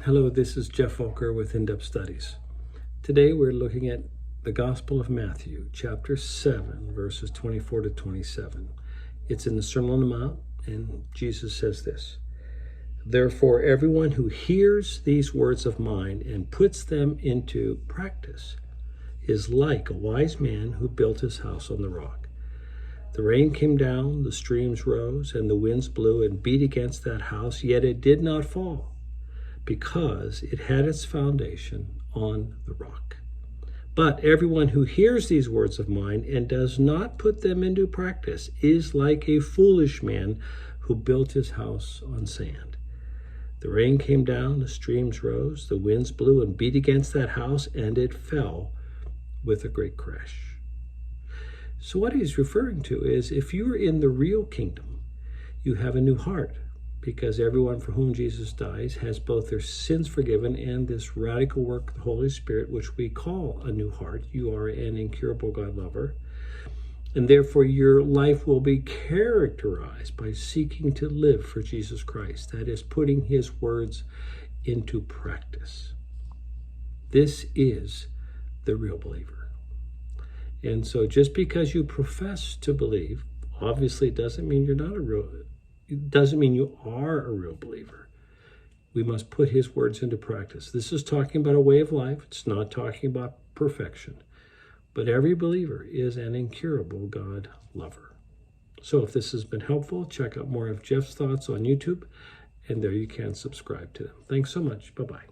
Hello, this is Geoff with In-Depth Studies. Today we're looking at the Gospel of Matthew, chapter 7, verses 24 to 27. It's in the Sermon on the Mount, and Jesus says this: "Therefore, everyone who hears these words of mine and puts them into practice is like a wise man who built his house on the rock. The rain came down, the streams rose, and the winds blew and beat against that house, yet it did not fall, because it had its foundation on the rock. But everyone who hears these words of mine and does not put them into practice is like a foolish man who built his house on sand. The rain came down, the streams rose, the winds blew and beat against that house, and it fell with a great crash." So what he's referring to is, if you're in the real kingdom, you have a new heart, because everyone for whom Jesus dies has both their sins forgiven and this radical work of the Holy Spirit, which we call a new heart. You are an incurable God lover. And therefore your life will be characterized by seeking to live for Jesus Christ. That is, putting his words into practice. This is the real believer. And so just because you profess to believe, obviously doesn't mean you are a real believer. We must put his words into practice. This is talking about a way of life. It's not talking about perfection. But every believer is an incurable God lover. So if this has been helpful, check out more of Geoff's thoughts on YouTube, and there you can subscribe to them. Thanks so much. Bye-bye.